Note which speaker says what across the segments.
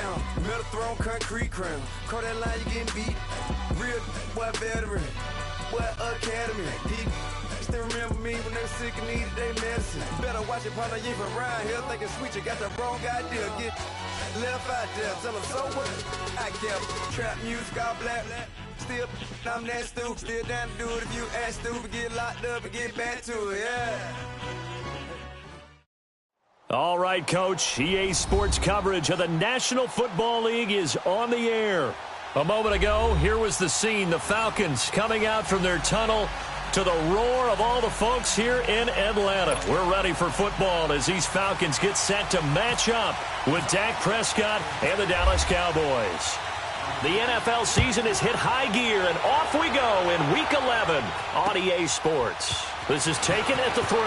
Speaker 1: down. Metal throne, concrete crown. Call that line, you getting beat. Real boy veteran. Boy academy. People still remember me when they were sick and needed their medicine. Better watch it, partner, you ain't from around here. Thinking sweet, you got the wrong idea. Get left out there. Tell them so what? I kept trap music all black. Still, I'm that stupid. Still down to do it if you act stupid. Get locked up and get back to it, yeah.
Speaker 2: All right, Coach. EA Sports coverage of the National Football League is on the air. A moment ago, here was the scene. The Falcons coming out from their tunnel to the roar of all the folks here in Atlanta. We're ready for football as these Falcons get set to match up with Dak Prescott and the Dallas Cowboys. The NFL season has hit high gear, and off we go in Week 11 on EA Sports. This is taken at the 3.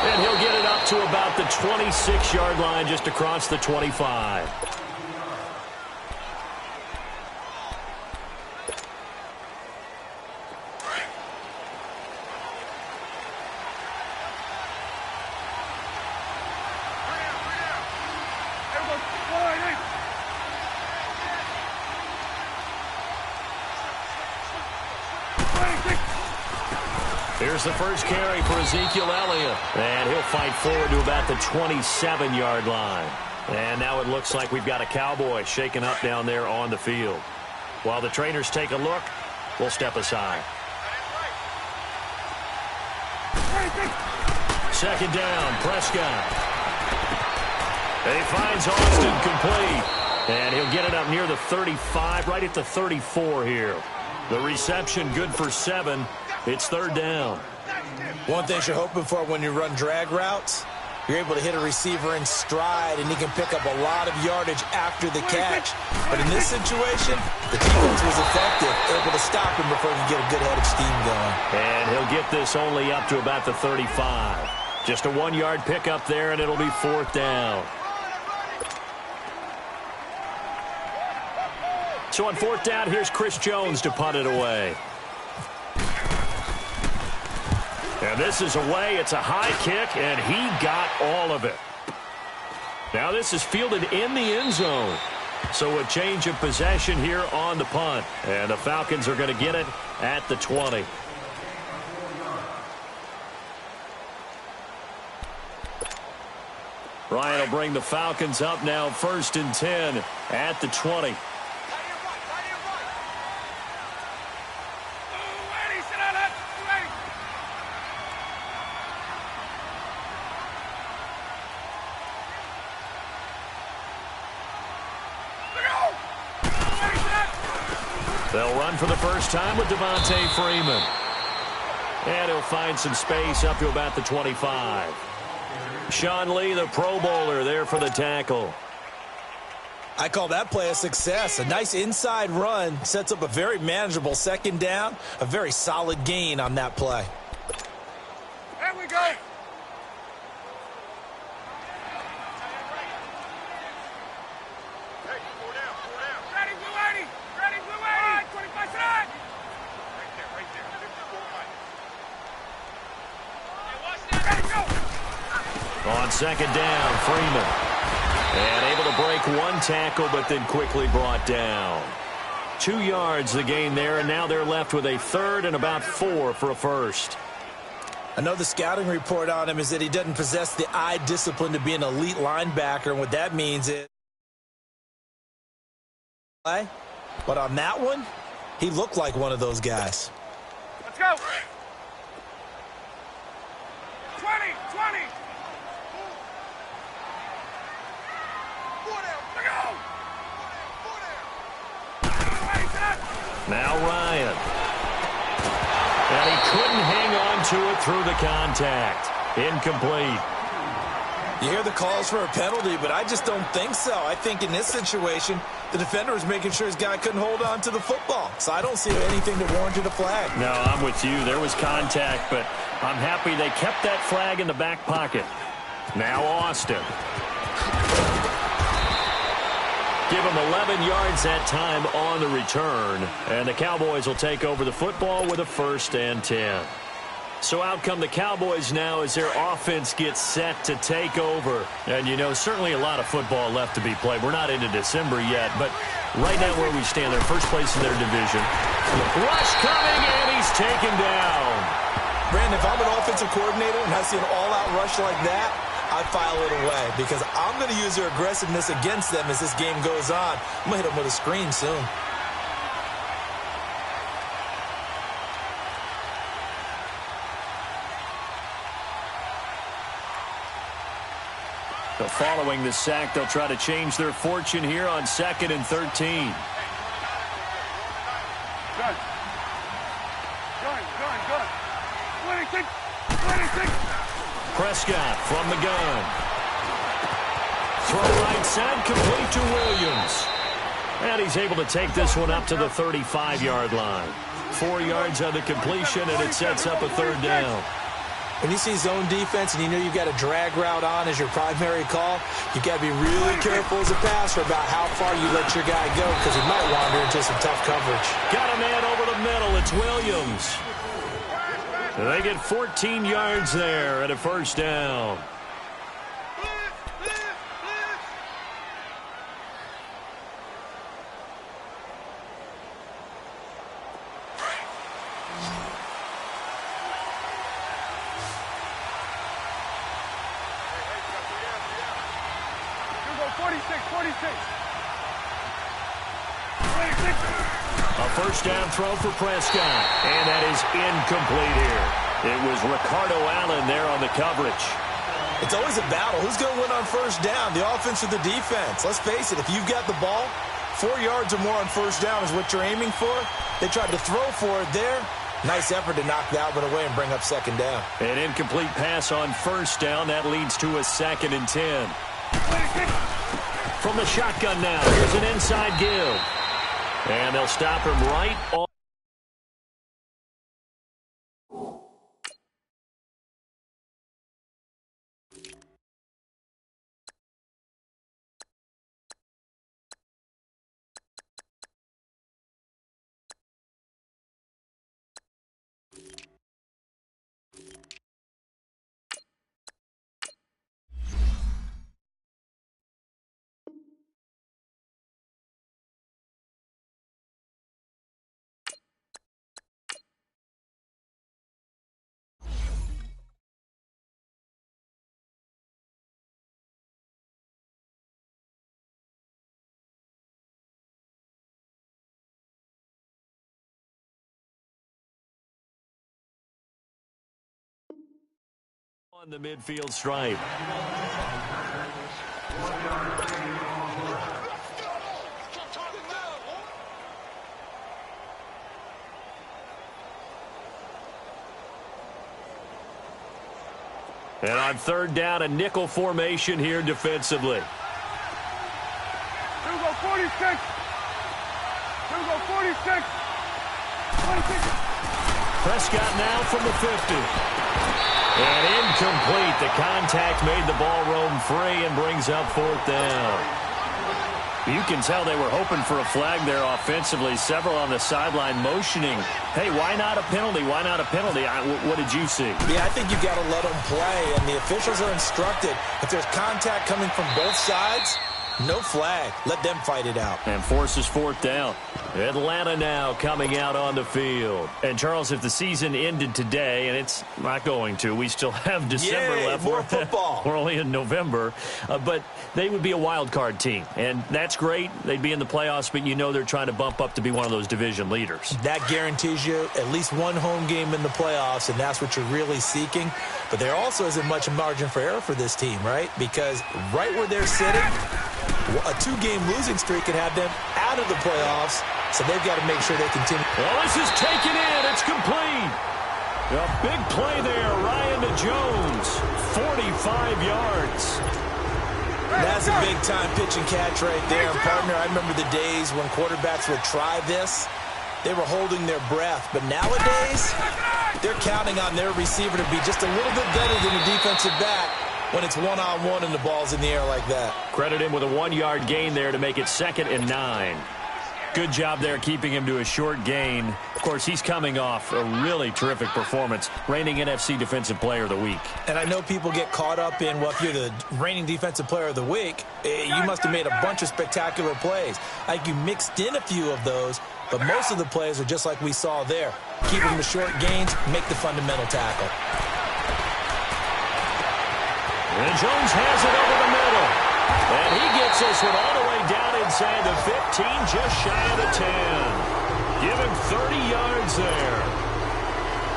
Speaker 2: And he'll get it up to about the 26-yard line, just across the 25. Here's the first carry for Ezekiel Elliott. And he'll fight forward to about the 27-yard line. And now it looks like we've got a Cowboy shaken up down there on the field. While the trainers take a look, we'll step aside. Second down, Prescott. He finds Austin complete. And he'll get it up near the 35, right at the 34 here. The reception good for 7. It's third down.
Speaker 3: One thing you're hoping for when you run drag routes, you're able to hit a receiver in stride, and he can pick up a lot of yardage after the catch. But in this situation, the defense was effective, able to stop him before he could get a good head of steam going.
Speaker 2: And he'll get this only up to about the 35. Just a 1-yard pickup there, and it'll be fourth down. So on fourth down, here's Chris Jones to punt it away. And this is away. It's a high kick, and he got all of it. Now this is fielded in the end zone. So a change of possession here on the punt. And the Falcons are going to get it at the 20. Ryan will bring the Falcons up now, 1st and 10 at the 20. They'll run for the first time with Devontae Freeman. And he'll find some space up to about the 25. Sean Lee, the Pro Bowler, there for the tackle.
Speaker 3: I call that play a success. A nice inside run sets up a very manageable second down. A very solid gain on that play.
Speaker 4: There we go.
Speaker 2: On second down, Freeman. And able to break one tackle, but then quickly brought down. 2 yards the gain there, and now they're left with a third and about 4 for a first.
Speaker 3: I know the scouting report on him is that he doesn't possess the eye discipline to be an elite linebacker, and what that means is... But on that one, he looked like one of those guys.
Speaker 4: Let's go. 20.
Speaker 2: Now Ryan. And he couldn't hang on to it through the contact. Incomplete.
Speaker 3: You hear the calls for a penalty, but I just don't think so. I think in this situation, the defender was making sure his guy couldn't hold on to the football. So I don't see anything that warranted a flag.
Speaker 2: No, I'm with you. There was contact, but I'm happy they kept that flag in the back pocket. Now Austin. Give him 11 yards that time on the return. And the Cowboys will take over the football with a 1st and 10. So out come the Cowboys now as their offense gets set to take over. And, you know, certainly a lot of football left to be played. We're not into December yet, but right now where we stand, they're first place in their division. Rush coming, and he's taken down.
Speaker 3: Brandon, if I'm an offensive coordinator and I see an all-out rush like that, I file it away because I'm going to use their aggressiveness against them as this game goes on. I'm going to hit them with a screen soon.
Speaker 2: So following the sack, they'll try to change their fortune here on 2nd and 13.
Speaker 4: Gun. Gun. 26.
Speaker 2: Prescott from the gun. Throw right side, complete to Williams. And he's able to take this one up to the 35-yard line. 4 yards on the completion, and it sets up a 3rd down.
Speaker 3: When you see zone defense and you know you've got a drag route on as your primary call, you've got to be really careful as a passer about how far you let your guy go because he might wander into some tough coverage.
Speaker 2: Got a man over the middle. It's Williams. They get 14 yards there at a 1st down. A 1st down throw for Prescott, and that is incomplete here. It was Ricardo Allen there on the coverage.
Speaker 3: It's always a battle. Who's going to win on 1st down, the offense or the defense? Let's face it, if you've got the ball, 4 yards or more on 1st down is what you're aiming for. They tried to throw for it there. Nice effort to knock that one away and bring up 2nd down.
Speaker 2: An incomplete pass on 1st down. That leads to a 2nd and 10. From the shotgun now, here's an inside give. And they'll stop him right on. On the midfield stripe. And on 3rd down, a nickel formation here defensively.
Speaker 4: 46. 46.
Speaker 2: Prescott now from the 50. And incomplete. The contact made the ball roam free and brings up 4th down. You can tell they were hoping for a flag there offensively. Several on the sideline motioning. Hey, why not a penalty? Why not a penalty? What did you see?
Speaker 3: Yeah, I think you got to let them play, and the officials are instructed. If there's contact coming from both sides, no flag. Let them fight it out.
Speaker 2: And forces 4th down. Atlanta now coming out on the field. And, Charles, if the season ended today, and it's not going to, we still have December left.
Speaker 3: More football.
Speaker 2: We're only in November. But they would be a wild card team. And that's great. They'd be in the playoffs, but you know they're trying to bump up to be one of those division leaders.
Speaker 3: That guarantees you at least one home game in the playoffs, and that's what you're really seeking. But there also isn't much margin for error for this team, right? Because right where they're sitting, a 2-game losing streak could have them out of the playoffs, so they've got to make sure they continue.
Speaker 2: Well, this is taken in. It's complete. A big play there. Ryan to Jones. 45 yards.
Speaker 3: That's a big-time pitch and catch right there. And, partner, I remember the days when quarterbacks would try this. They were holding their breath. But nowadays, they're counting on their receiver to be just a little bit better than the defensive back when it's one-on-one and the ball's in the air like that.
Speaker 2: Credit him with a 1-yard gain there to make it 2nd and 9. Good job there keeping him to a short gain. Of course, he's coming off a really terrific performance, reigning NFC Defensive Player of the Week.
Speaker 3: And I know people get caught up in, well, if you're the reigning Defensive Player of the Week, you must have made a bunch of spectacular plays. I think you mixed in a few of those, but most of the plays are just like we saw there. Keep them to short gains, make the fundamental tackle.
Speaker 2: And Jones has it over the middle. And he gets this one all the way down inside the 15, just shy of the 10. Give him 30 yards there.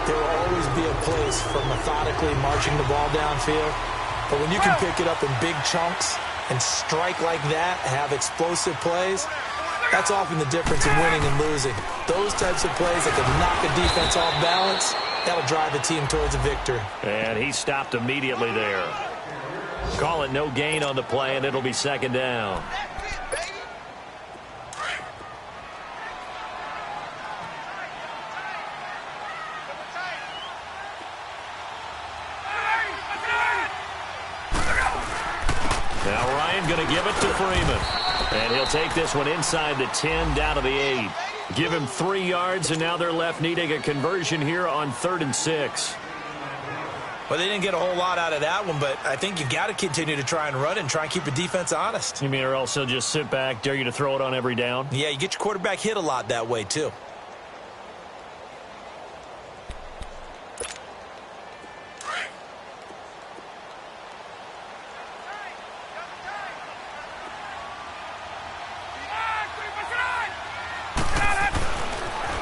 Speaker 3: There will always be a place for methodically marching the ball downfield. But when you can pick it up in big chunks and strike like that, have explosive plays, that's often the difference in winning and losing. Those types of plays that can knock a defense off balance, that'll drive a team towards a victory.
Speaker 2: And he stopped immediately there. Call it no gain on the play, and it'll be second down. Now Ryan going to give it to Freeman. And he'll take this one inside the 10, down to the 8. Give him 3 yards, and now they're left needing a conversion here on 3rd and 6.
Speaker 3: Well, they didn't get a whole lot out of that one, but I think you've got to continue to try and run and try and keep the defense honest.
Speaker 2: You mean, or else they'll just sit back, dare you to throw it on every down?
Speaker 3: Yeah, you get your quarterback hit a lot that way, too.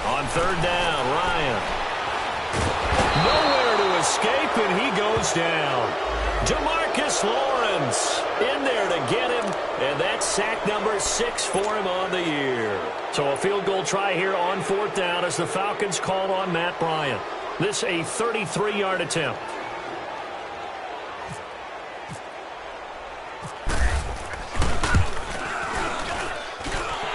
Speaker 2: On 3rd down, Ryan. Nowhere to escape, and he goes down. DeMarcus Lawrence in there to get him, and that's sack number 6 for him on the year. So a field goal try here on 4th down as the Falcons call on Matt Bryant. This a 33-yard attempt.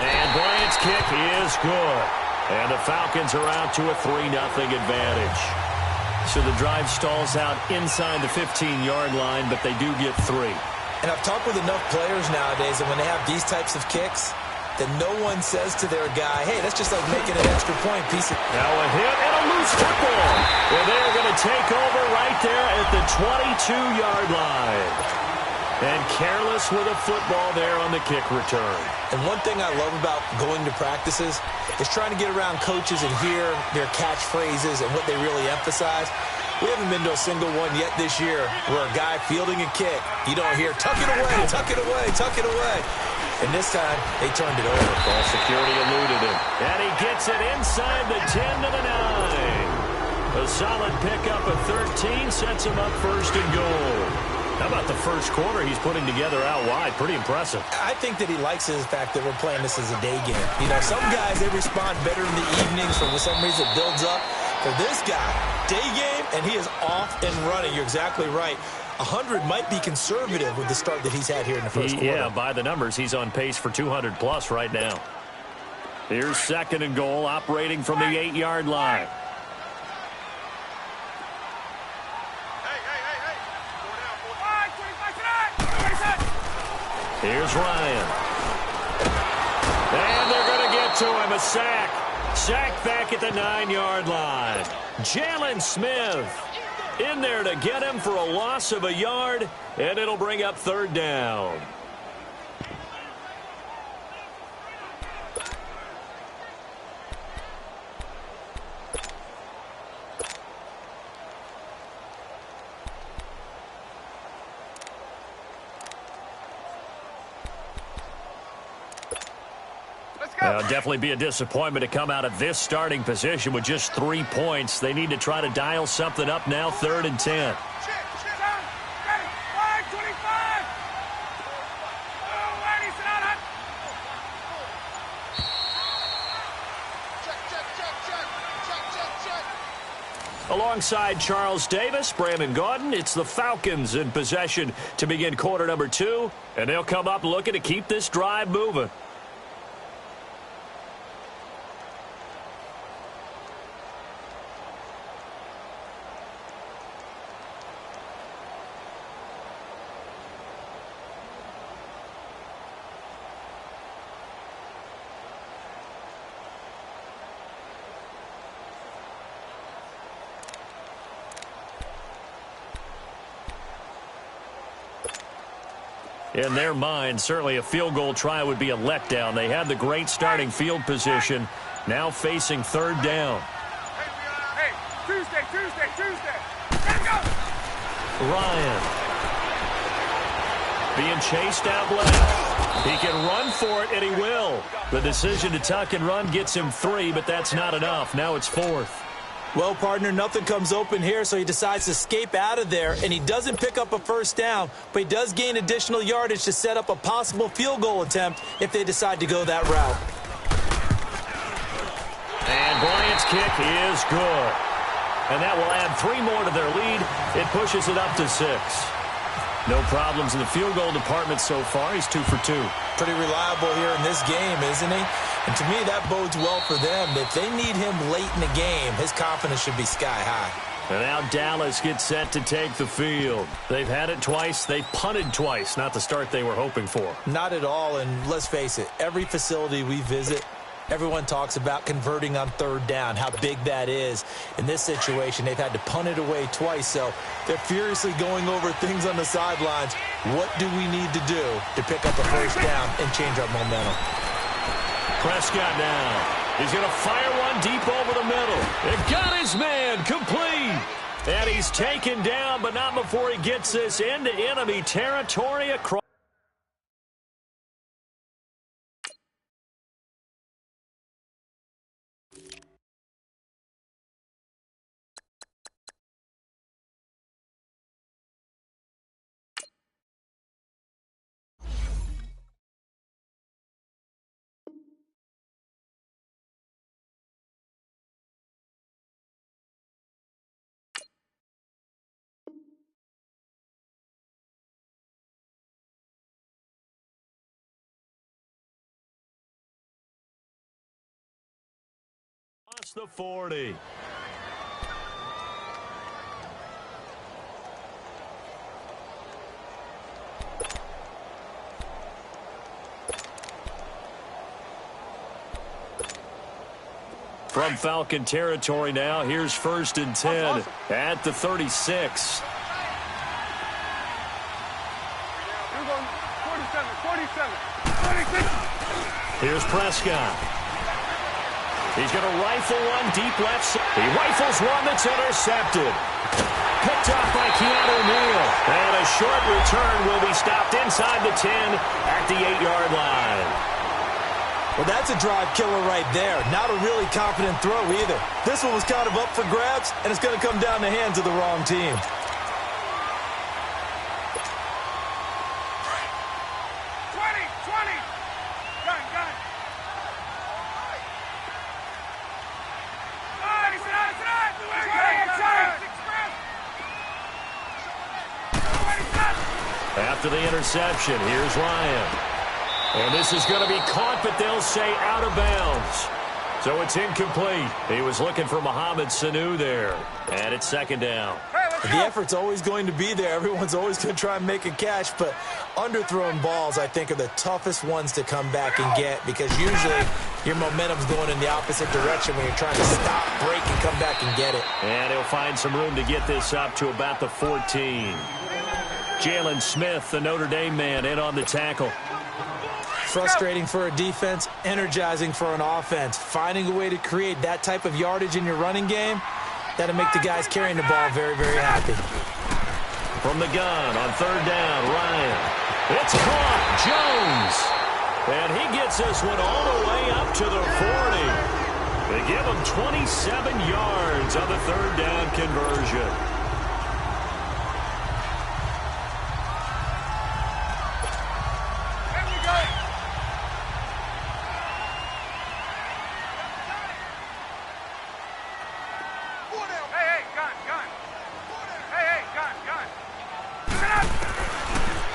Speaker 2: And Bryant's kick is good. And the Falcons are out to a 3-0 advantage. So the drive stalls out inside the 15-yard line, but they do get 3.
Speaker 3: And I've talked with enough players nowadays that when they have these types of kicks, that no one says to their guy, hey, that's just like making an extra point piece of...
Speaker 2: Now a hit and a loose football. And they're going to take over right there at the 22-yard line. And careless with a football there on the kick return.
Speaker 3: And one thing I love about going to practices is trying to get around coaches and hear their catchphrases and what they really emphasize. We haven't been to a single one yet this year where a guy fielding a kick, you don't hear, tuck it away, tuck it away, tuck it away. And this time, they turned it over.
Speaker 2: Ball security eluded him. And he gets it inside the 10 to the 9. A solid pickup of 13 sets him up 1st and goal. How about the first quarter he's putting together out wide? Pretty impressive.
Speaker 3: I think that he likes the fact that we're playing this as a day game. You know, some guys, they respond better in the evenings for some reason it builds up. For this guy, day game, and he is off and running. You're exactly right. 100 might be conservative with the start that he's had here in the first quarter.
Speaker 2: Yeah, by the numbers, he's on pace for 200-plus right now. Here's 2nd and goal, operating from the 8-yard line. Here's Ryan. And they're going to get to him. A sack. Sack back at the 9-yard line. Jalen Smith in there to get him for a loss of a yard, and it'll bring up 3rd down. Definitely be a disappointment to come out of this starting position with just 3 points. They need to try to dial something up now, 3rd and 10. Alongside Charles Davis, Brandon Gaudin, it's the Falcons in possession to begin quarter number 2, and they'll come up looking to keep this drive moving. In their mind, certainly a field goal try would be a letdown. They had the great starting field position, now facing third down.
Speaker 4: Hey, Tuesday. Let's go.
Speaker 2: Ryan being chased out left. He can run for it, and he will. The decision to tuck and run gets him 3, but that's not enough. Now it's 4th.
Speaker 3: Well, partner, nothing comes open here, so he decides to escape out of there, and he doesn't pick up a first down, but he does gain additional yardage to set up a possible field goal attempt if they decide to go that route.
Speaker 2: And Bryant's kick is good. And that will add 3 more to their lead. It pushes it up to 6. No problems in the field goal department so far. He's 2 for 2.
Speaker 3: Pretty reliable here in this game, isn't he? And to me, that bodes well for them. If they need him late in the game, his confidence should be sky high.
Speaker 2: And now Dallas gets set to take the field. They've had it twice. They've punted twice. Not the start they were hoping for.
Speaker 3: Not at all, and let's face it, every facility we visit, everyone talks about converting on third down, how big that is. In this situation, they've had to punt it away twice, so they're furiously going over things on the sidelines. What do we need to do to pick up a first down and change our momentum?
Speaker 2: Prescott now. He's going to fire one deep over the middle. It got his man complete. And he's taken down, but not before he gets this into enemy territory across. The 40. From Falcon territory now, here's 1st and 10 at the 36.
Speaker 4: You're going 47.
Speaker 2: Here's Prescott. He's going to rifle one deep left side. He rifles one that's intercepted. Picked up by Keanu Neal. And a short return will be stopped inside the 10 at the 8-yard line.
Speaker 3: Well, that's a drive killer right there. Not a really confident throw either. This one was kind of up for grabs, and it's going to come down the hands of the wrong team.
Speaker 2: After the interception, here's Ryan. And this is going to be caught, but they'll say out of bounds. So it's incomplete. He was looking for Mohamed Sanu there. And it's 2nd down.
Speaker 3: The effort's always going to be there. Everyone's always going to try and make a catch, but underthrown balls, I think, are the toughest ones to come back and get because usually your momentum's going in the opposite direction when you're trying to stop, break, and come back and get it.
Speaker 2: And he'll find some room to get this up to about the 14. Jalen Smith, the Notre Dame man, in on the tackle.
Speaker 3: Frustrating for a defense, energizing for an offense. Finding a way to create that type of yardage in your running game, that'll make the guys carrying the ball very, very happy.
Speaker 2: From the gun on 3rd down, Ryan. It's caught, Jones. And he gets this one all the way up to the 40. They give him 27 yards on the 3rd down conversion.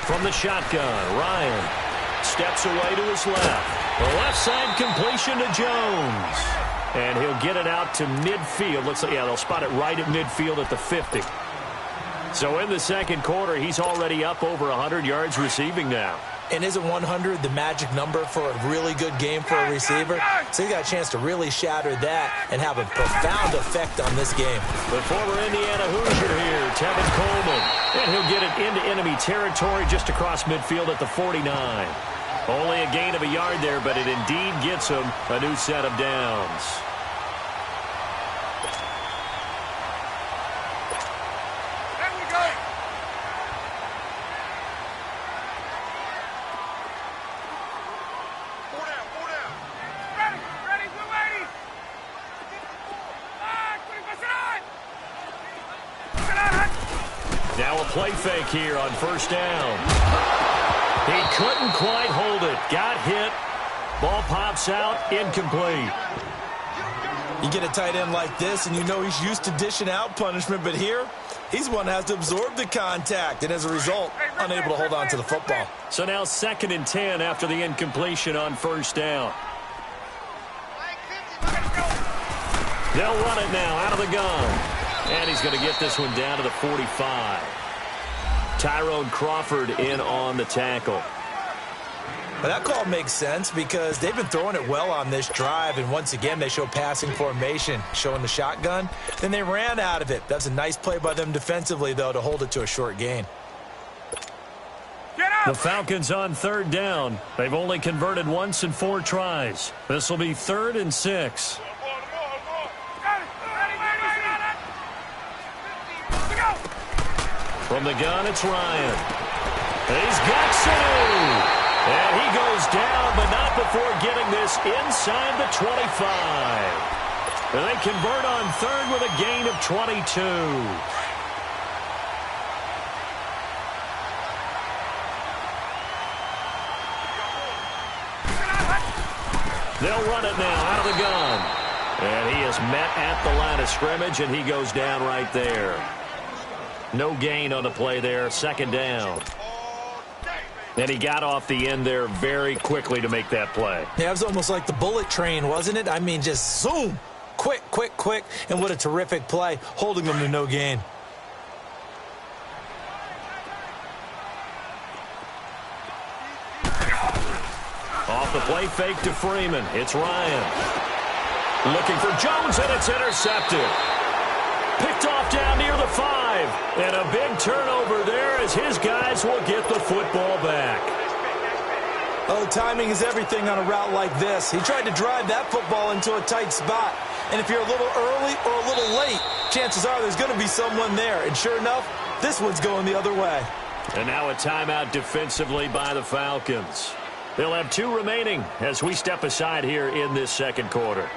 Speaker 2: From the shotgun, Ryan steps away to his left. The left side completion to Jones. And he'll get it out to midfield. Looks like, yeah, they'll spot it right at midfield at the 50. So in the 2nd quarter, he's already up over 100 yards receiving now.
Speaker 3: And isn't 100 the magic number for a really good game for a receiver? So he got a chance to really shatter that and have a profound effect on this game.
Speaker 2: The former Indiana Hoosier here Tevin Coleman. And he'll get it into enemy territory just across midfield at the 49. Only a gain of a yard there, but it indeed gets him a new set of downs.
Speaker 4: There we go. Four down. Ready, we're ready. 25
Speaker 2: Now a play fake here on first down. He couldn't quite hold it. Got hit. Ball pops out. Incomplete.
Speaker 3: You get a tight end like this, and you know he's used to dishing out punishment, but here, he's one that has to absorb the contact, and as a result, unable to hold on to the football.
Speaker 2: So now 2nd and 10 after the incompletion on first down. They'll run it now out of the gun. And he's going to get this one down to the 45. Tyrone Crawford in on the tackle.
Speaker 3: But that call makes sense because they've been throwing it well on this drive, and once again they show passing formation, showing the shotgun. Then they ran out of it. That's a nice play by them defensively, though, to hold it to a short gain.
Speaker 2: The Falcons on 3rd down. They've only converted once in 4 tries. This will be 3rd and 6. From the gun, it's Ryan. He's got Sanu. And he goes down, but not before getting this inside the 25. And they convert on 3rd with a gain of 22. They'll run it now out of the gun. And he is met at the line of scrimmage, and he goes down right there. No gain on the play there, 2nd down. And he got off the end there very quickly to make that play.
Speaker 3: Yeah, it was almost like the bullet train, wasn't it? I mean, just zoom. Quick. And what a terrific play, holding them to no gain.
Speaker 2: Off the play fake to Freeman. It's Ryan. Looking for Jones, and it's intercepted. Picked off down near the 5. And a big turnover there as his guys will get the football back.
Speaker 3: Oh, timing is everything on a route like this. He tried to drive that football into a tight spot. And if you're a little early or a little late, chances are there's going to be someone there. And sure enough, this one's going the other way.
Speaker 2: And now a timeout defensively by the Falcons. They'll have 2 remaining as we step aside here in this 2nd quarter.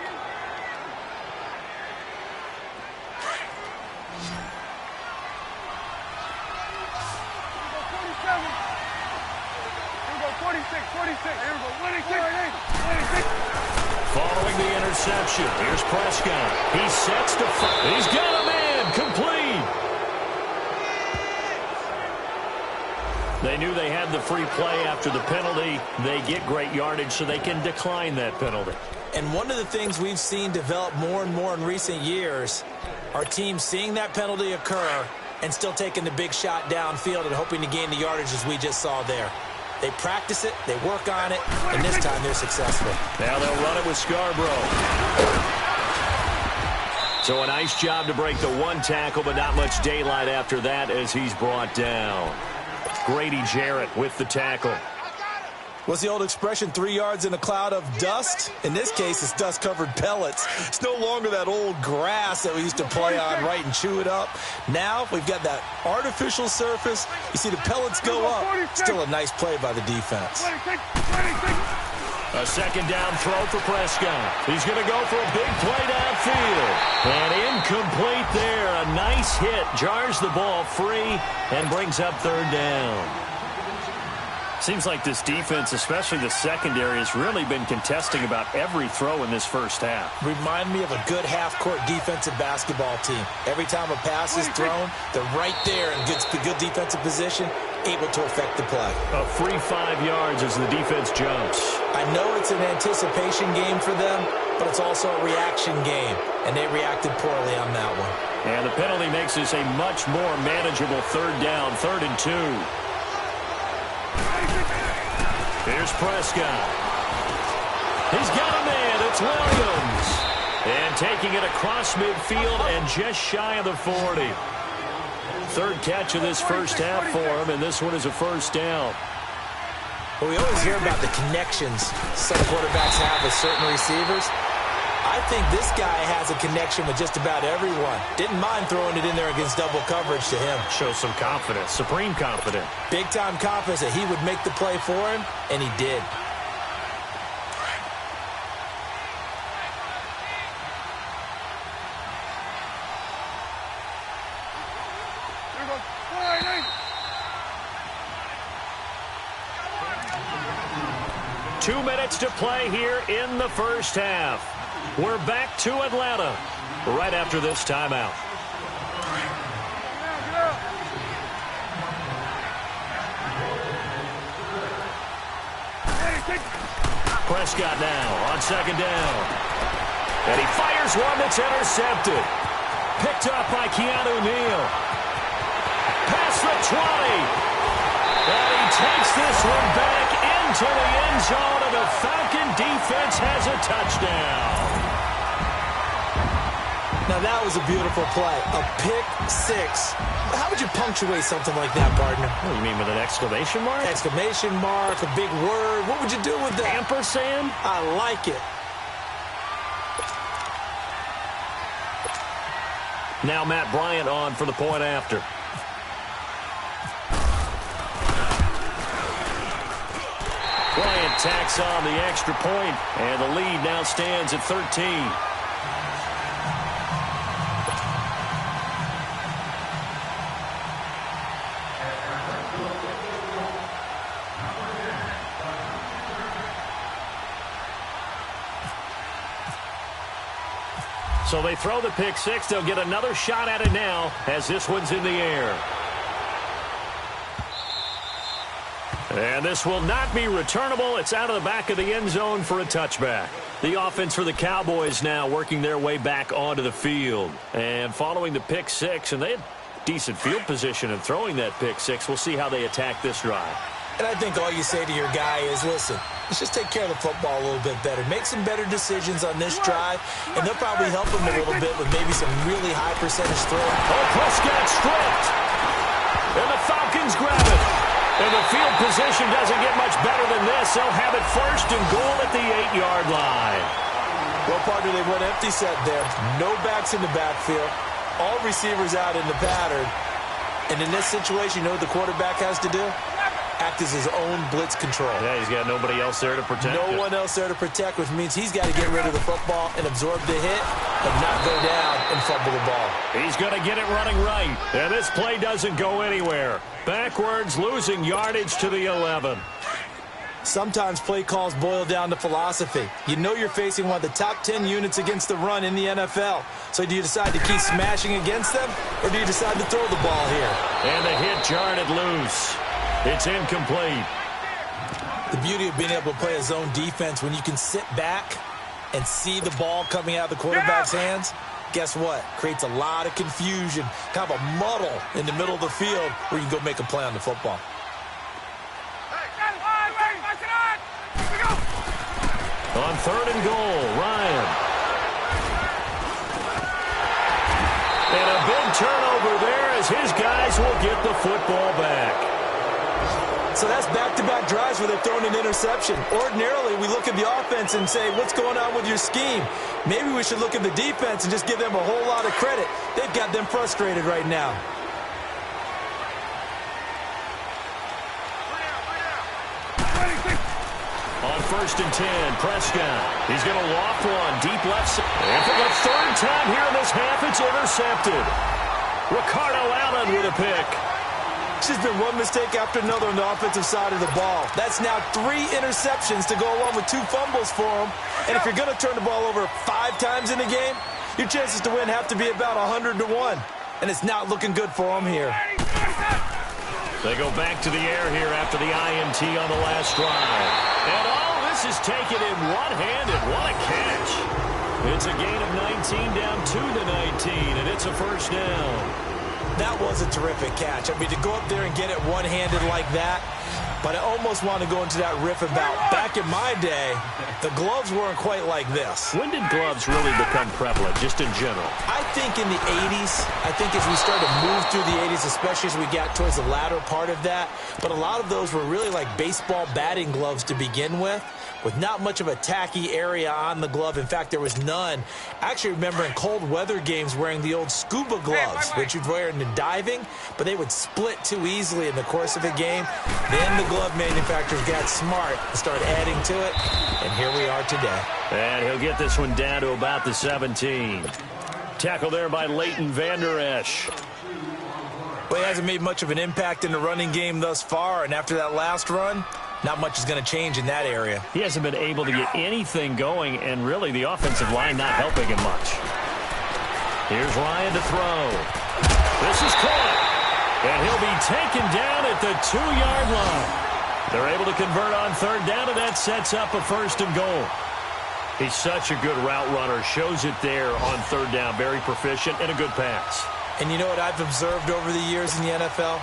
Speaker 2: Following the interception, here's Prescott. He sets to fire. He's got a man. Complete. They knew they had the free play after the penalty. They get great yardage so they can decline that penalty.
Speaker 3: And one of the things we've seen develop more and more in recent years are teams seeing that penalty occur and still taking the big shot downfield and hoping to gain the yardage as we just saw there. They practice it, they work on it, and this time they're successful.
Speaker 2: Now they'll run it with Scarborough. So a nice job to break the 1 tackle, but not much daylight after that as he's brought down. Grady Jarrett with the tackle.
Speaker 3: What's the old expression, 3 yards in a cloud of dust? In this case, it's dust-covered pellets. It's no longer that old grass that we used to play on, right, and chew it up. Now we've got that artificial surface. You see the pellets go up. Still a nice play by the defense.
Speaker 2: A 2nd down throw for Prescott. He's going to go for a big play downfield. And incomplete there. A nice hit. Jars the ball free and brings up 3rd down. Seems like this defense, especially the secondary, has really been contesting about every throw in this first half.
Speaker 3: Remind me of a good half-court defensive basketball team. Every time a pass is thrown, they're right there in good defensive position, able to affect the play.
Speaker 2: A free 5 yards as the defense jumps.
Speaker 3: I know it's an anticipation game for them, but it's also a reaction game, and they reacted poorly on that one.
Speaker 2: And the penalty makes this a much more manageable 3rd down, 3rd and 2. Here's Prescott. He's got a man. It's Williams. And taking it across midfield and just shy of the 40. Third catch of this first half for him, and this one is a first down.
Speaker 3: Well, we always hear about the connections some quarterbacks have with certain receivers. I think this guy has a connection with just about everyone. Didn't mind throwing it in there against double coverage to him.
Speaker 2: Shows some confidence, supreme confidence.
Speaker 3: Big-time confidence that he would make the play for him, and he did.
Speaker 2: Two minutes to play here in the first half. We're back to Atlanta right after this timeout. Prescott now on second down. And he fires one that's intercepted. Picked up by Keanu Neal. Past the 20. And he takes this one back into the end zone, and the Falcon defense has a touchdown.
Speaker 3: Now that was a beautiful play. A pick six. How would you punctuate something like that, partner?
Speaker 2: What do you mean, with an exclamation mark?
Speaker 3: Exclamation mark, a big word. What would you do with that?
Speaker 2: Ampersand?
Speaker 3: I like it.
Speaker 2: Now Matt Bryant on for the point after. Bryant tacks on the extra point, and the lead now stands at 13. So they throw the pick six. They'll get another shot at it now as this one's in the air. And this will not be returnable. It's out of the back of the end zone for a touchback. The offense for the Cowboys now working their way back onto the field. And following the pick six, and they had decent field position in throwing that pick six. We'll see how they attack this drive.
Speaker 3: And I think all you say to your guy is, listen, let's just take care of the football a little bit better. Make some better decisions on this drive, and they'll probably help him a little bit with maybe some really high percentage throw.
Speaker 2: Oh, Prescott stripped. And the Falcons grab it. And the field position doesn't get much better than this. They'll have it first and goal at the 8-yard line.
Speaker 3: Well, partner, they went empty set there. No backs in the backfield. All receivers out in the pattern. And in this situation, you know what the quarterback has to do? Act as his own blitz control.
Speaker 2: Yeah, he's got nobody else there to protect.
Speaker 3: No one else there to protect, which means he's got to get rid of the football and absorb the hit, but not go down and fumble the ball.
Speaker 2: He's going to get it running right. And this play doesn't go anywhere. Backwards, losing yardage to the 11.
Speaker 3: Sometimes play calls boil down to philosophy. You know you're facing one of the top 10 units against the run in the NFL. So do you decide to keep smashing against them, or do you decide to throw the ball here?
Speaker 2: And the hit jarred it loose. It's incomplete.
Speaker 3: The beauty of being able to play a zone defense when you can sit back and see the ball coming out of the quarterback's hands, guess what? Creates a lot of confusion, kind of a muddle in the middle of the field where you can go make a play on the football.
Speaker 2: On third and goal, Ryan. And a big turnover there as his guys will get the football back.
Speaker 3: So that's back-to-back drives where they're throwing an interception. Ordinarily, we look at the offense and say, what's going on with your scheme? Maybe we should look at the defense and just give them a whole lot of credit. They've got them frustrated right now.
Speaker 2: On first and 10, Prescott. He's going to loft one deep left side. And for the third time here in this half, it's intercepted. Ricardo Allen with a pick.
Speaker 3: It's just been one mistake after another on the offensive side of the ball. That's now 3 interceptions to go along with 2 fumbles for him. And if you're going to turn the ball over 5 times in the game, your chances to win have to be about 100 to 1. And it's not looking good for him here.
Speaker 2: They go back to the air here after the INT on the last drive. And all this is taken in one-handed. What a catch. It's a gain of 19 down to the 19, and it's a first down.
Speaker 3: That was a terrific catch. I mean, to go up there and get it one-handed like that, But I almost want to go into that riff about back in my day, the gloves weren't quite like this.
Speaker 2: When did gloves really become prevalent, just in general?
Speaker 3: I think in the 80s. I think as we started to move through the 80s, especially as we got towards the latter part of that. But a lot of those were really like baseball batting gloves to begin with not much of a tacky area on the glove. In fact, there was none. I actually remember in cold weather games wearing the old scuba gloves, which you'd wear in the diving, but they would split too easily in the course of a game. Then the glove manufacturers got smart and started adding to it, and here we are today.
Speaker 2: And he'll get this one down to about the 17. Tackle there by Leighton Vander Esch.
Speaker 3: Well, he hasn't made much of an impact in the running game thus far, and after that last run, not much is going to change in that area.
Speaker 2: He hasn't been able to get anything going, and really the offensive line not helping him much. Here's Ryan to throw. This is caught, and he'll be taken down at the 2-yard line. They're able to convert on third down, and that sets up a 1st and goal. He's such a good route runner. Shows it there on third down. Very proficient and a good pass.
Speaker 3: And you know what I've observed over the years in the NFL?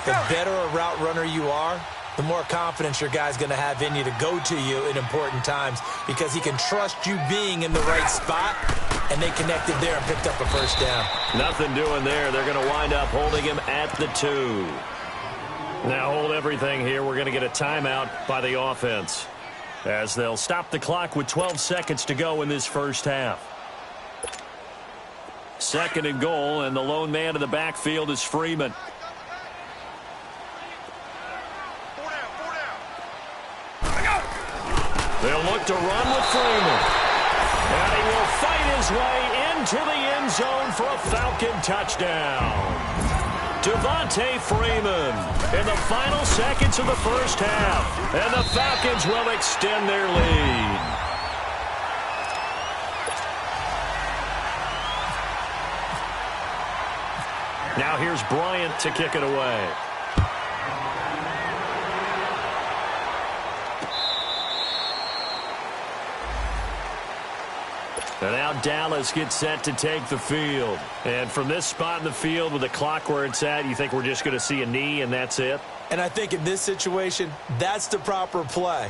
Speaker 3: The better a route runner you are, the more confidence your guy's going to have in you to go to you in important times because he can trust you being in the right spot, and they connected there and picked up a 1st down.
Speaker 2: Nothing doing there. They're going to wind up holding him at the 2. Now hold everything here. We're going to get a timeout by the offense as they'll stop the clock with 12 seconds to go in this first half. 2nd and goal, and the lone man in the backfield is Freeman. They'll look to run with Freeman. And he will fight his way into the end zone for a Falcon touchdown. Devontae Freeman in the final seconds of the first half. And the Falcons will extend their lead. Now here's Bryant to kick it away. And now Dallas gets set to take the field. And from this spot in the field with the clock where it's at, you think we're just going to see a knee and that's it?
Speaker 3: And I think in this situation, that's the proper play.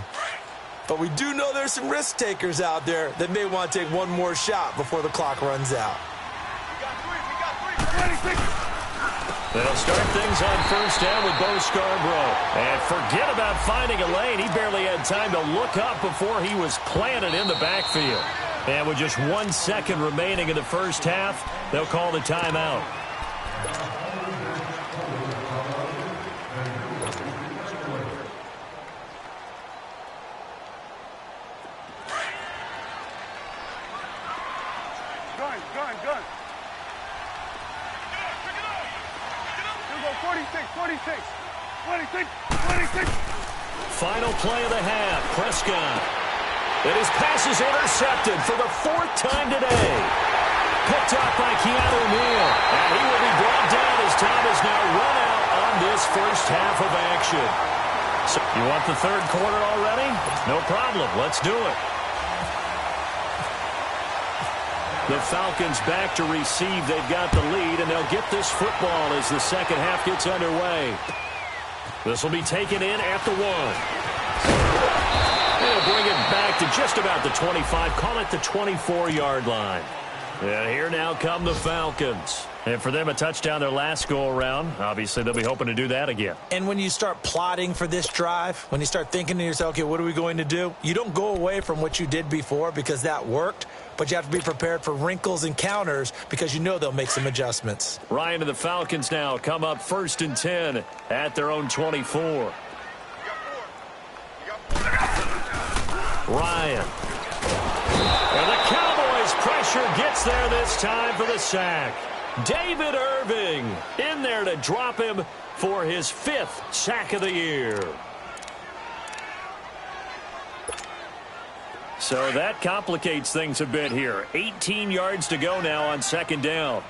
Speaker 3: But we do know there's some risk takers out there that may want to take one more shot before the clock runs out.
Speaker 2: They'll start things on 1st down with Bo Scarborough. And forget about finding a lane. He barely had time to look up before he was planted in the backfield. And with just 1 second remaining in the first half, they'll call the timeout.
Speaker 4: Gun. 46.
Speaker 2: Final play of the half. Prescott. And his pass is intercepted for the 4th time today. Picked up by Keanu Neal. And he will be brought down as time is now run out on this first half of action. So you want the 3rd quarter already? No problem. Let's do it. The Falcons back to receive. They've got the lead, and they'll get this football as the second half gets underway. This will be taken in at the 1. They'll bring it back to just about the 25. Call it the 24-yard line. And here now come the Falcons. And for them, a touchdown their last go-around. Obviously, they'll be hoping to do that again.
Speaker 3: And when you start plotting for this drive, when you start thinking to yourself, okay, what are we going to do? You don't go away from what you did before because that worked, but you have to be prepared for wrinkles and counters because you know they'll make some adjustments.
Speaker 2: Ryan and the Falcons now come up 1st and 10 at their own 24. Ryan. And the Cowboys pressure gets there this time for the sack. David Irving in there to drop him for his 5th sack of the year. So that complicates things a bit here. 18 yards to go now on 2nd down.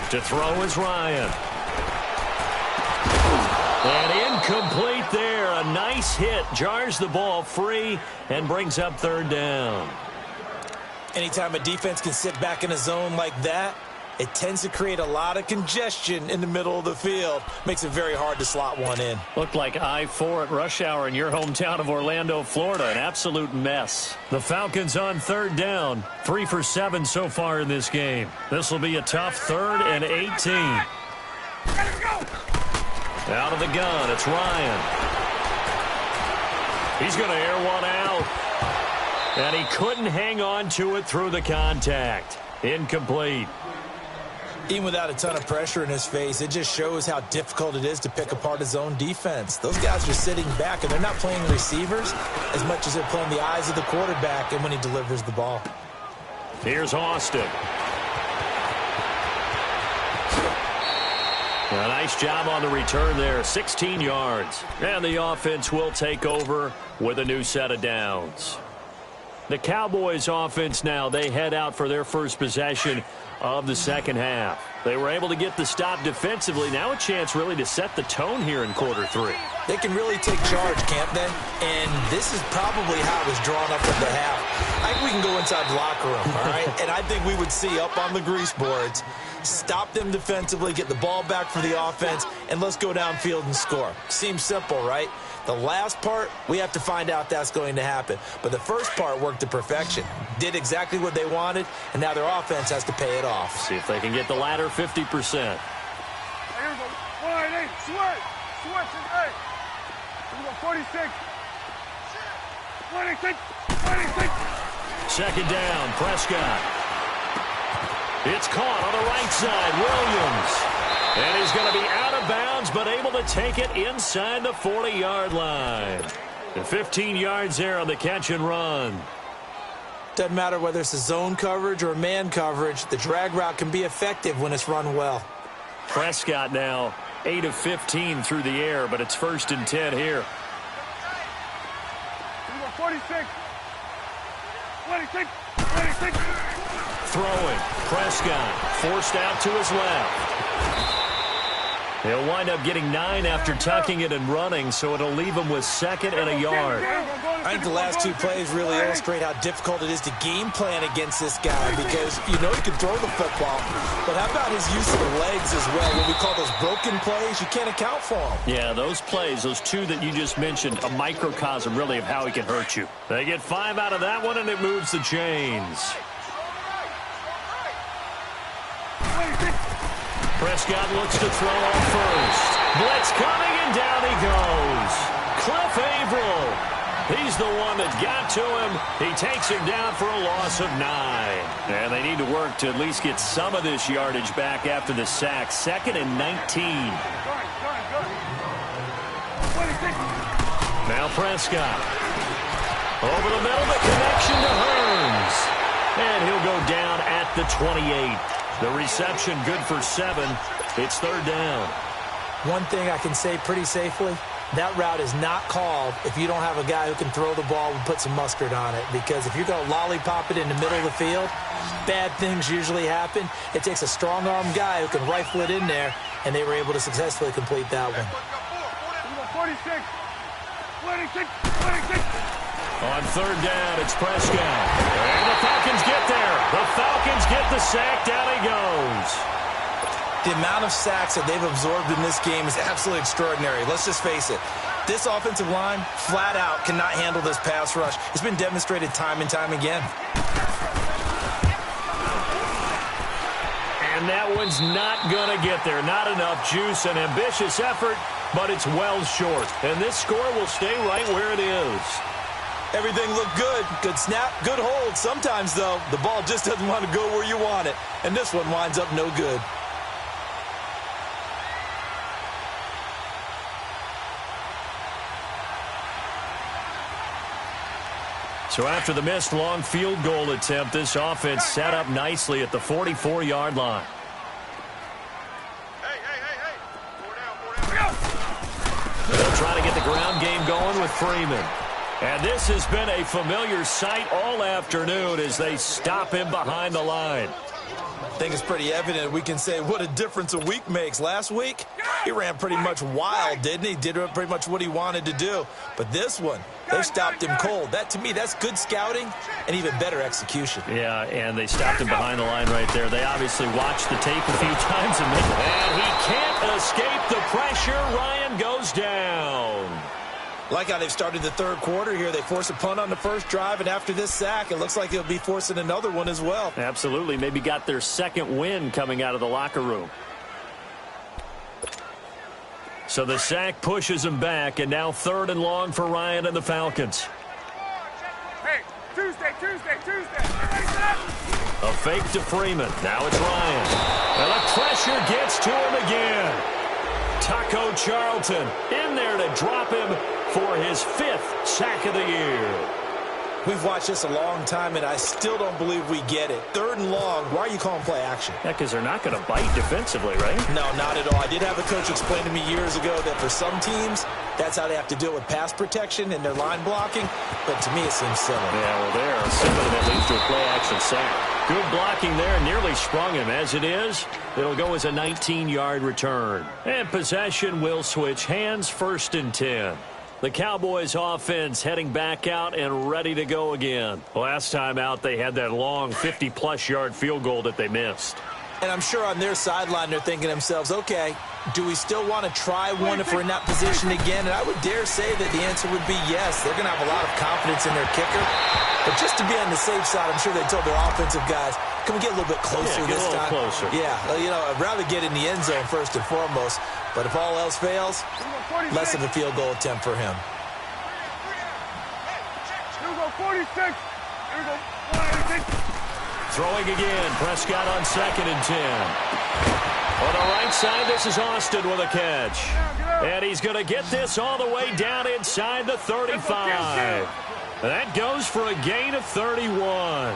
Speaker 2: To throw is Ryan. And incomplete there. A nice hit. Jars the ball free and brings up 3rd down.
Speaker 3: Anytime a defense can sit back in a zone like that, It tends to create a lot of congestion in the middle of the field. Makes it very hard to slot one in.
Speaker 2: Looked like I-4 at rush hour in your hometown of Orlando, Florida. An absolute mess. The Falcons on third down. 3 for 7 so far in this game. This will be a tough 3rd and 18. Out of the gun, it's Ryan. He's going to air one out. And he couldn't hang on to it through the contact. Incomplete.
Speaker 3: Even without a ton of pressure in his face, it just shows how difficult it is to pick apart his own defense. Those guys are sitting back, and they're not playing receivers as much as they're playing the eyes of the quarterback and when he delivers the ball.
Speaker 2: Here's Austin. A nice job on the return there, 16 yards. And the offense will take over with a new set of downs. The Cowboys offense now, they head out for their first possession of the second half. They were able to get the stop defensively. Now a chance really to set the tone here in quarter 3.
Speaker 3: They can really take charge, can't they? And this is probably how it was drawn up at the half. I think we can go inside the locker room, all right? And I think we would see up on the grease boards, stop them defensively, get the ball back for the offense, and let's go downfield and score. Seems simple, right? The last part, we have to find out that's going to happen. But the first part worked to perfection. Did exactly what they wanted, and now their offense has to pay it off.
Speaker 2: See if they can get the latter 50%.
Speaker 4: Here we go. 1-8, switch. Switch and 8. Here we go, 46. 26. 26.
Speaker 2: Second down, Prescott. It's caught on the right side, Williams. And he's going to be out of bounds, but able to take it inside the 40-yard line. And 15 yards there on the catch and run.
Speaker 3: Doesn't matter whether it's a zone coverage or man coverage, the drag route can be effective when it's run well.
Speaker 2: Prescott now 8 of 15 through the air, but it's 1st and 10 here.
Speaker 4: Here we go, 46. 26. 26.
Speaker 2: Throwing, Prescott forced out to his left. He'll wind up getting 9 after tucking it and running, so it'll leave him with 2nd and a yard.
Speaker 3: I think the last 2 plays really illustrate how difficult it is to game plan against this guy because you know he can throw the football, but how about his use of the legs as well? When we call those broken plays, you can't account for them.
Speaker 2: Yeah, those plays, those 2 that you just mentioned, a microcosm really of how he can hurt you. They get 5 out of that one, and it moves the chains. Prescott looks to throw off first. Blitz coming, and down he goes. Cliff Averill. He's the one that got to him. He takes him down for a loss of 9. And they need to work to at least get some of this yardage back after the sack. 2nd and 19. Now Prescott. Over the middle, the connection to Hearns. And he'll go down at the 28. The reception good for 7. It's 3rd down.
Speaker 3: One thing I can say pretty safely, that route is not called if you don't have a guy who can throw the ball and put some mustard on it. Because if you're going to lollipop it in the middle of the field, bad things usually happen. It takes a strong-arm guy who can rifle it in there, and they were able to successfully complete that one.
Speaker 4: 46. 26. 26.
Speaker 2: On 3rd down, it's Prescott. And the Falcons get there. The Falcons get the sack. Down he goes.
Speaker 3: The amount of sacks that they've absorbed in this game is absolutely extraordinary. Let's just face it. This offensive line, flat out, cannot handle this pass rush. It's been demonstrated time and time again.
Speaker 2: And that one's not going to get there. Not enough juice. An ambitious effort, but it's well short. And this score will stay right where it is.
Speaker 3: Everything looked good. Good snap, good hold. Sometimes, though, the ball just doesn't want to go where you want it. And this one winds up no good.
Speaker 2: So after the missed long field goal attempt, this offense set up nicely at the 44-yard line.
Speaker 4: Hey. 4 down.
Speaker 2: They'll try to get the ground game going with Freeman. And this has been a familiar sight all afternoon as they stop him behind the line.
Speaker 3: I think it's pretty evident we can say what a difference a week makes. Last week, he ran pretty much wild, didn't he? Did pretty much what he wanted to do. But this one, they stopped him cold. That, to me, that's good scouting and even better execution.
Speaker 2: Yeah, and they stopped him behind the line right there. They obviously watched the tape a few times, and he can't escape the pressure. Ryan goes down.
Speaker 3: Like how they've started the third quarter here. They force a punt on the first drive, and after this sack, it looks like they'll be forcing another one as well.
Speaker 2: Absolutely. Maybe got their second win coming out of the locker room. So the sack pushes him back, and now 3rd and long for Ryan and the Falcons.
Speaker 4: Hey, Tuesday.
Speaker 2: A fake to Freeman. Now it's Ryan. And the pressure gets to him again. Taco Charlton in there to drop him for his 5th sack of the year.
Speaker 3: We've watched this a long time, and I still don't believe we get it. 3rd and long, why are you calling play action?
Speaker 2: Yeah, because they're not going to bite defensively, right?
Speaker 3: No, not at all. I did have a coach explain to me years ago that for some teams, that's how they have to deal with pass protection and their line blocking. But to me, it seems silly.
Speaker 2: Yeah, well, there, something that leads to a play action sack. Good blocking there, nearly sprung him. As it is, it'll go as a 19-yard return. And possession will switch hands, 1st and 10. The Cowboys offense heading back out and ready to go again. Last time out, they had that long 50-plus yard field goal that they missed.
Speaker 3: And I'm sure on their sideline, they're thinking to themselves, okay, do we still want to try one if we're in that position again? And I would dare say that the answer would be yes. They're going to have a lot of confidence in their kicker. But just to be on the safe side, I'm sure they told their offensive guys, can we get a little bit closer this time?
Speaker 2: Closer.
Speaker 3: Yeah, you know, I'd rather get in the end zone first and foremost. But if all else fails, less of a field goal attempt for him.
Speaker 4: Here we go, 46. Here we go, 46.
Speaker 2: Throwing again. Prescott on 2nd and 10. On the right side, this is Austin with a catch. And he's going to get this all the way down inside the 35. That goes for a gain of 31.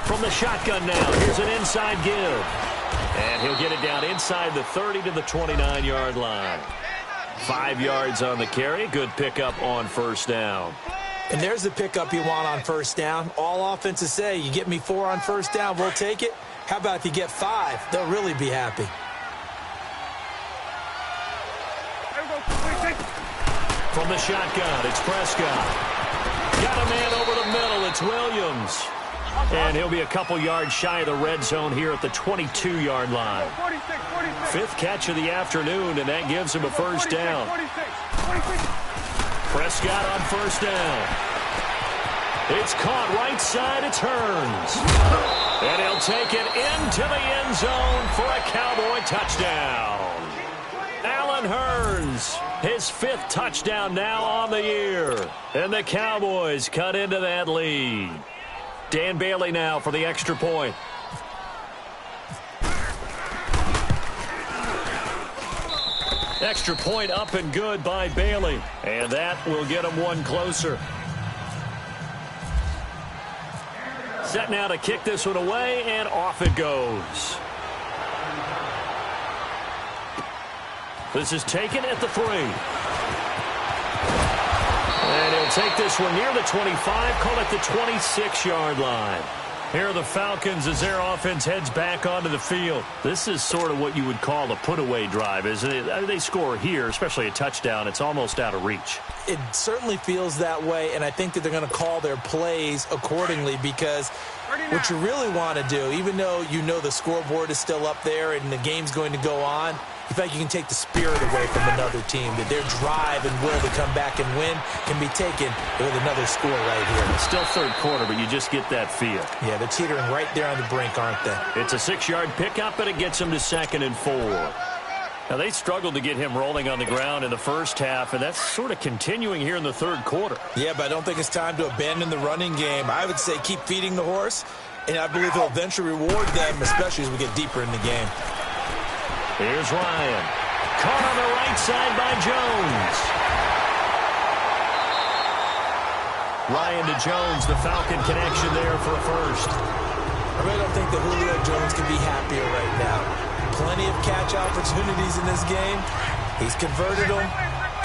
Speaker 2: From the shotgun now, here's an inside give. And he'll get it down inside the 30 to the 29-yard line. 5 yards on the carry. Good pickup on 1st down.
Speaker 3: And there's the pickup you want on 1st down. All offenses say, you get me 4 on 1st down, we'll take it. How about if you get 5? They'll really be happy.
Speaker 2: From the shotgun, it's Prescott. Got a man over the middle. It's Williams. And he'll be a couple yards shy of the red zone here at the 22-yard line. 5th catch of the afternoon, and that gives him a 1st down. Prescott on 1st down. It's caught right side. It turns. And he'll take it into the end zone for a Cowboy touchdown. Allen Hurns, his 5th touchdown now on the year. And the Cowboys cut into that lead. Dan Bailey now for the extra point. Extra point up and good by Bailey. And that will get him one closer. Set now to kick this one away, and off it goes. This is taken at the 3. And he'll take this one near the 25, call it the 26-yard line. Here are the Falcons as their offense heads back onto the field. This is sort of what you would call a put-away drive, isn't it? They score here, especially a touchdown. It's almost out of reach.
Speaker 3: It certainly feels that way, and I think that they're going to call their plays accordingly because what you really want to do, even though you know the scoreboard is still up there and the game's going to go on, in fact, you can take the spirit away from another team, that their drive and will to come back and win can be taken with another score right here.
Speaker 2: It's still 3rd quarter, but you just get that feel.
Speaker 3: Yeah, they're teetering right there on the brink, aren't they?
Speaker 2: It's a 6-yard pickup, but it gets them to 2nd and 4. Now, they struggled to get him rolling on the ground in the first half, and that's sort of continuing here in the 3rd quarter.
Speaker 3: Yeah, but I don't think it's time to abandon the running game. I would say keep feeding the horse, and I believe he'll eventually reward them, especially as we get deeper in the game.
Speaker 2: Here's Ryan. Caught on the right side by Jones. Ryan to Jones, the Falcon connection there for a 1st.
Speaker 3: I really don't think that Julio Jones can be happier right now. Plenty of catch opportunities in this game. He's converted them,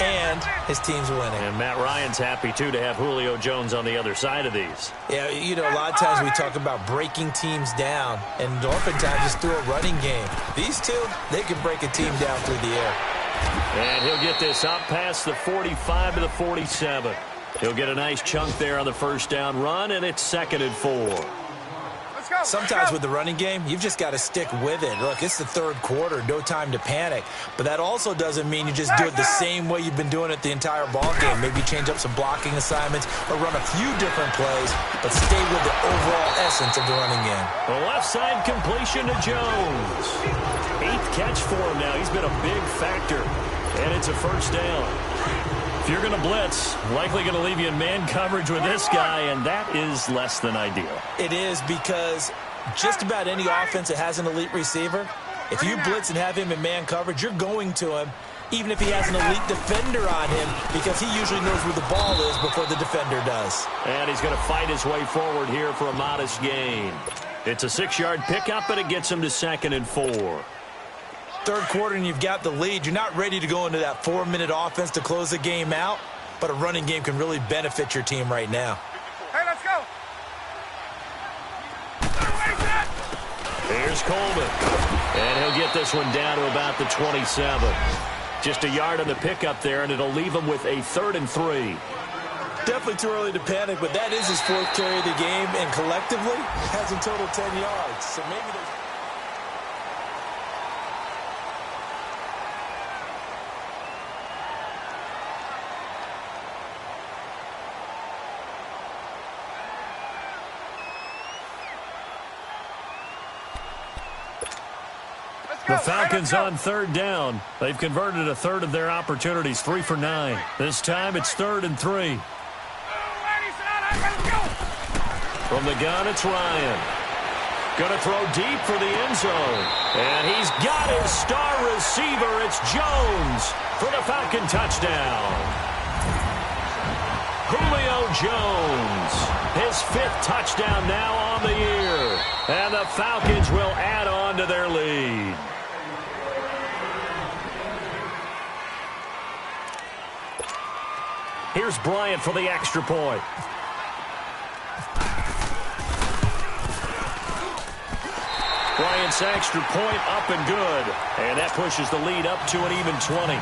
Speaker 3: and his team's winning.
Speaker 2: And Matt Ryan's happy, too, to have Julio Jones on the other side of these.
Speaker 3: Yeah, you know, a lot of times we talk about breaking teams down, and oftentimes just through a running game. These two, they can break a team down through the air.
Speaker 2: And he'll get this up past the 45 to the 47. He'll get a nice chunk there on the first down run, and it's 2nd and 4.
Speaker 3: Sometimes with the running game, you've just got to stick with it. Look, it's the third quarter, no time to panic. But that also doesn't mean you just do it the same way you've been doing it the entire ball game. Maybe change up some blocking assignments or run a few different plays, but stay with the overall essence of the running game.
Speaker 2: The left side completion to Jones. 8th catch for him now. He's been a big factor, and it's a first down. If you're going to blitz, likely going to leave you in man coverage with this guy, and that is less than ideal.
Speaker 3: It is, because just about any offense that has an elite receiver, if you blitz and have him in man coverage, you're going to him, even if he has an elite defender on him, because he usually knows where the ball is before the defender does.
Speaker 2: And he's going to fight his way forward here for a modest gain. It's a 6-yard pickup, and it gets him to 2nd and 4.
Speaker 3: Third quarter and you've got the lead. You're not ready to go into that 4-minute offense to close the game out, but a running game can really benefit your team right now.
Speaker 4: Hey, let's go.
Speaker 2: Here's Coleman. And he'll get this one down to about the 27. Just a yard on the pickup there, and it'll leave him with a 3rd and 3.
Speaker 3: Definitely too early to panic, but that is his 4th carry of the game, and collectively has a total 10 yards. So maybe there's...
Speaker 2: The Falcons on 3rd down. They've converted a 1/3 of their opportunities, 3 for 9. This time it's 3rd and 3. From the gun, it's Ryan. Going to throw deep for the end zone. And he's got his star receiver. It's Jones for the Falcon touchdown. Julio Jones, his 5th touchdown now on the year. And the Falcons will add on to their lead. Here's Bryant for the extra point. Bryant's extra point up and good. And that pushes the lead up to an even 20.